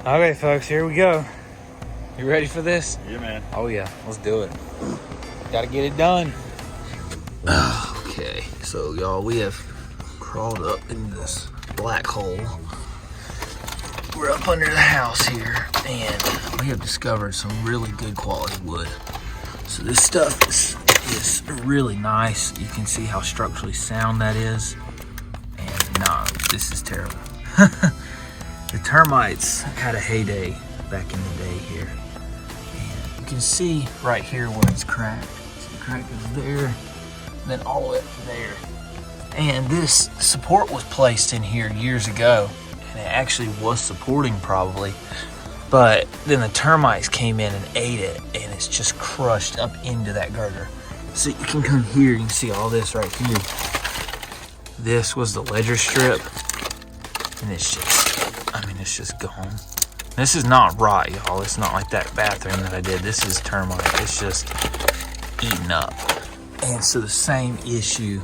Okay, folks, here we go. You ready for this? Yeah, man. Oh yeah, let's do it. Gotta get it done. Okay, so y'all, we have crawled up into this black hole. We're up under the house here, and we have discovered some really good quality wood. So this stuff is really nice. You can see how structurally sound that is. And no, this is terrible. The termites had a heyday back in the day here. And you can see right here where it's cracked. So the crack is there, and then all the way up to there. And this support was placed in here years ago, and it actually was supporting probably. But then the termites came in and ate it, and it's just crushed up into that girder. So you can come here, you can see all this right here. This was the ledger strip, and it's just gone. This is not rot, y'all. It's not like that bathroom that I did. This is termite. It's just eaten up. And so the same issue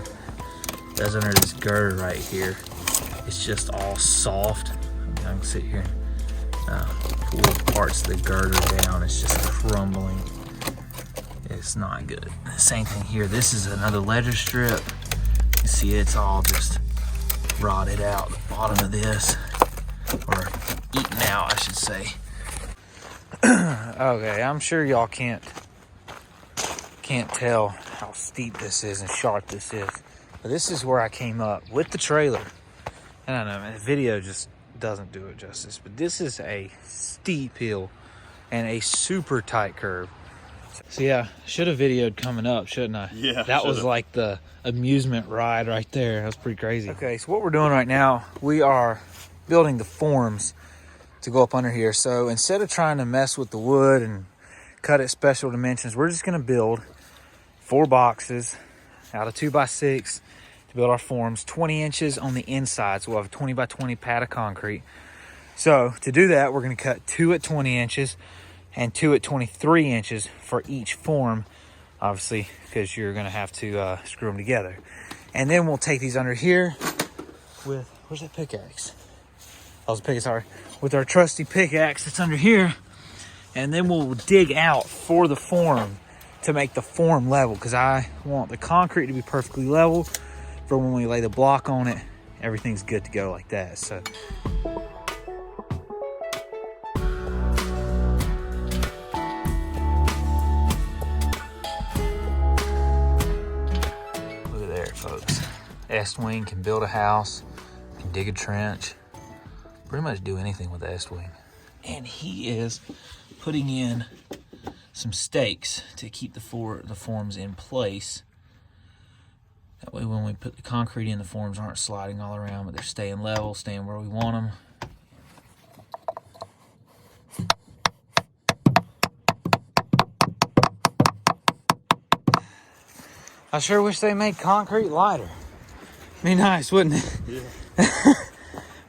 as under this girder right here. It's just all soft. I can sit here and pull parts of the girder down. It's just crumbling. It's not good. The same thing here. This is another ledger strip. You see it's all just rotted out. The bottom of this, or eaten out, I should say. Okay, I'm sure y'all can't tell how steep this is and sharp this is. But this is where I came up with the trailer. I don't know, man, the video just doesn't do it justice. But this is a steep hill and a super tight curve. So yeah, should have videoed coming up, shouldn't I? Yeah, that was like the amusement ride right there. That was pretty crazy. Okay, so what we're doing right now, we are building the forms to go up under here. So instead of trying to mess with the wood and cut it special dimensions, we're just gonna build 4 boxes out of 2x6 to build our forms, 20 inches on the inside. So we'll have a 20 by 20 pad of concrete. So to do that, we're gonna cut 2 at 20 inches and 2 at 23 inches for each form, obviously, because you're gonna have to screw them together. And then we'll take these under here with, where's that pickaxe? I was picking, sorry. With our trusty pickaxe that's under here, and then we'll dig out for the form to make the form level, because I want the concrete to be perfectly level for when we lay the block on it. Everything's good to go like that. So look at there, folks. Est-wing can build a house, can dig a trench, pretty much do anything with the Est-wing. And he is putting in some stakes to keep the forms in place. That way when we put the concrete in, the forms aren't sliding all around, but they're staying level, staying where we want them. I sure wish they made concrete lighter. Be nice, wouldn't it? Yeah.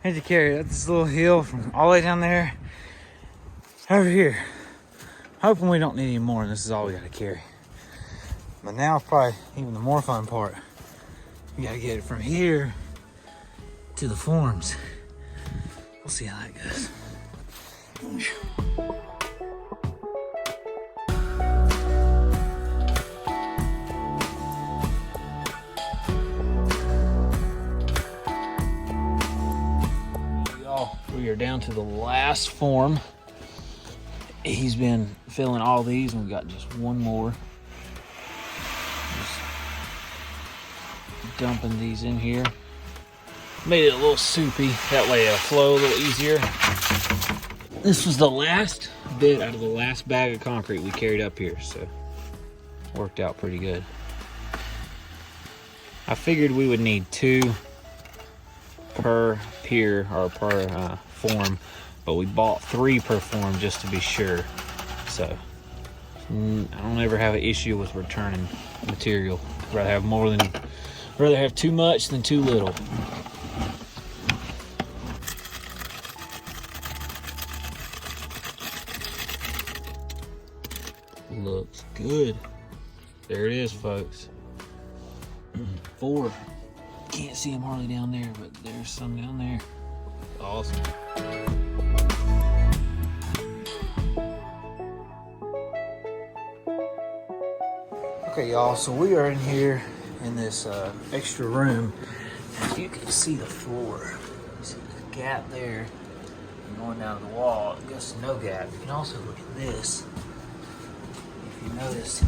Had to carry this little hill from all the way down there over here. Hoping we don't need any more, and this is all we gotta carry. But now probably even the more fun part. We gotta get it from here to the forms. We'll see how that goes. Y'all, we are down to the last form. He's been filling all these, and we got just one more. Just dumping these in here. Made it a little soupy, that way it'll flow a little easier. This was the last bit out of the last bag of concrete we carried up here, so worked out pretty good. I figured we would need 2 per pier or per form, but we bought 3 per form just to be sure. So I don't ever have an issue with returning material. Rather have too much than too little. Looks good. There it is, folks. 4. Can't see them hardly down there, but there's some down there. Awesome. Okay, y'all, so we are in here in this extra room. As you can see the floor. You see the gap there and going down to the wall. I guess no gap. You can also look at this. If you notice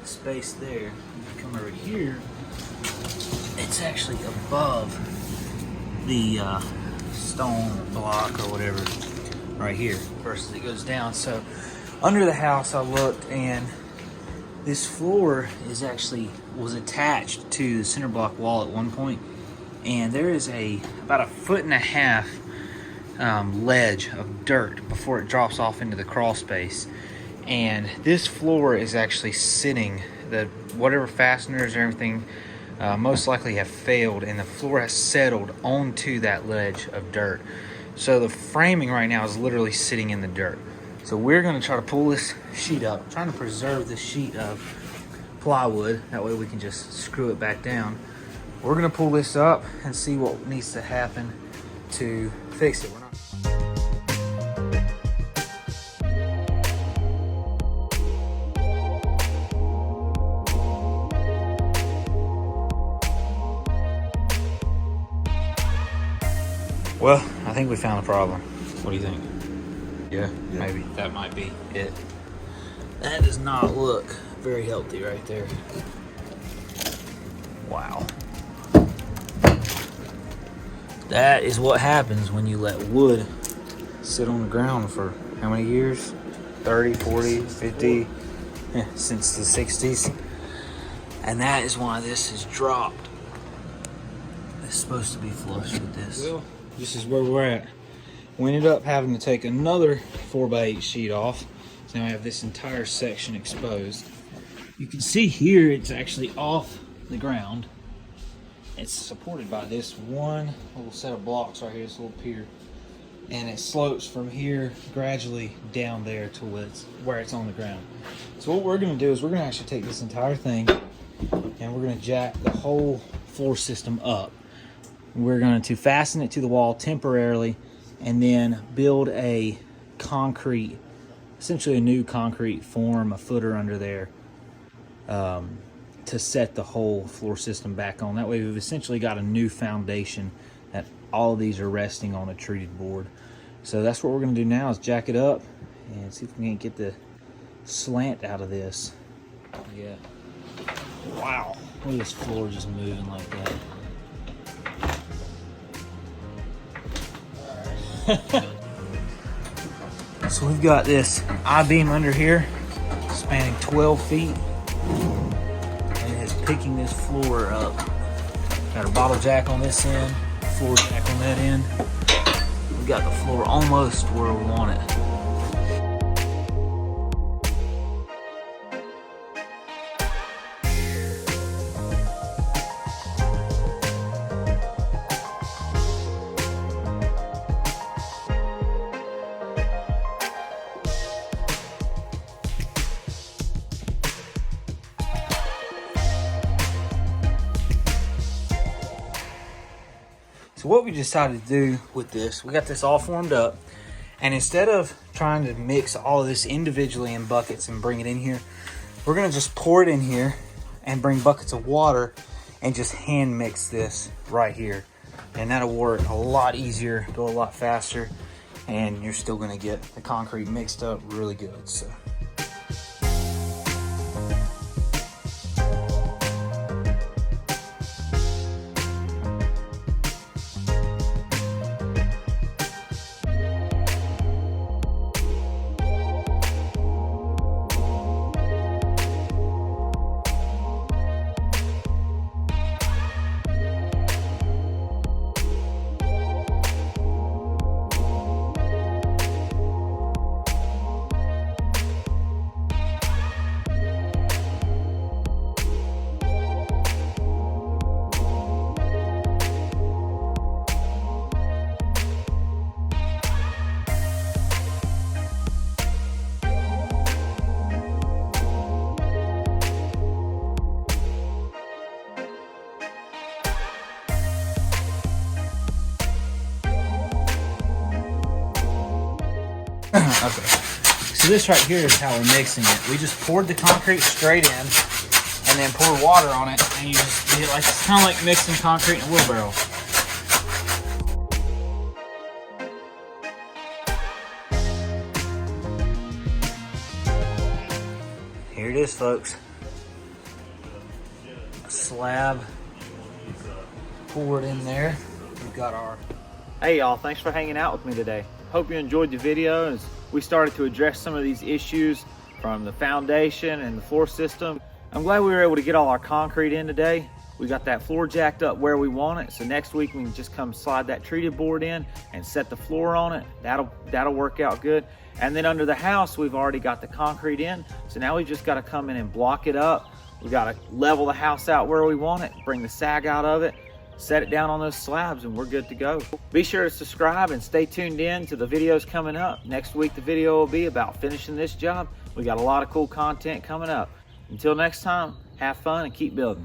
the space there, you come over here, it's actually above the stone or block or whatever right here versus it goes down. So under the house I looked, and this floor was attached to the center block wall at one point, and there is about a 1.5 foot ledge of dirt before it drops off into the crawl space. And this floor is actually sitting, whatever fasteners or everything most likely have failed, and the floor has settled onto that ledge of dirt. So the framing right now is literally sitting in the dirt. So we're going to try to pull this sheet up, trying to preserve the sheet of plywood. That way we can just screw it back down. We're going to pull this up and see what needs to happen to fix it. Well, I think we found the problem. What do you think? Yeah, maybe that might be it. That does not look very healthy right there. Wow. That is what happens when you let wood sit on the ground for how many years? 30, 40, 50, since the 60s. And that is why this is dropped. It's supposed to be flush with this. Well, this is where we're at. We ended up having to take another 4x8 sheet off. So now I have this entire section exposed. You can see here it's actually off the ground. It's supported by this one little set of blocks right here, this little pier. And it slopes from here gradually down there to where it's on the ground. So what we're gonna do is we're gonna actually take this entire thing and we're gonna jack the whole floor system up. We're going to fasten it to the wall temporarily and then build a concrete, essentially a new concrete form, a footer under there, to set the whole floor system back on. That way we've essentially got a new foundation that all of these are resting on a treated board. So that's what we're going to do now, is jack it up and see if we can get the slant out of this. Yeah. Wow. Look at this floor just moving like that. So we've got this I-beam under here spanning 12 feet and it's picking this floor up. Got a bottle jack on this end, floor jack on that end. We got the floor almost where we want it. So what we decided to do with this, we got this all formed up, and instead of trying to mix all of this individually in buckets and bring it in here, we're gonna just pour it in here and bring buckets of water and just hand mix this right here. And that'll work a lot easier, go a lot faster, and you're still gonna get the concrete mixed up really good. So. Okay, So this right here is how we're mixing it. We just poured the concrete straight in and then poured water on it, and you just do it like, it's kind of like mixing concrete in a wheelbarrow. Here it is, folks. A slab poured in there. We've got our... Hey y'all, thanks for hanging out with me today. Hope you enjoyed the video as we started to address some of these issues from the foundation and the floor system. I'm glad we were able to get all our concrete in today. We got that floor jacked up where we want it, so next week we can just come slide that treated board in and set the floor on it. That'll work out good. And then under the house, we've already got the concrete in, so now we just got to come in and block it up. We got to level the house out where we want it, bring the sag out of it, set it down on those slabs, and we're good to go. Be sure to subscribe and stay tuned in to the videos coming up. Next week the video will be about finishing this job. We got a lot of cool content coming up. Until next time, have fun and keep building.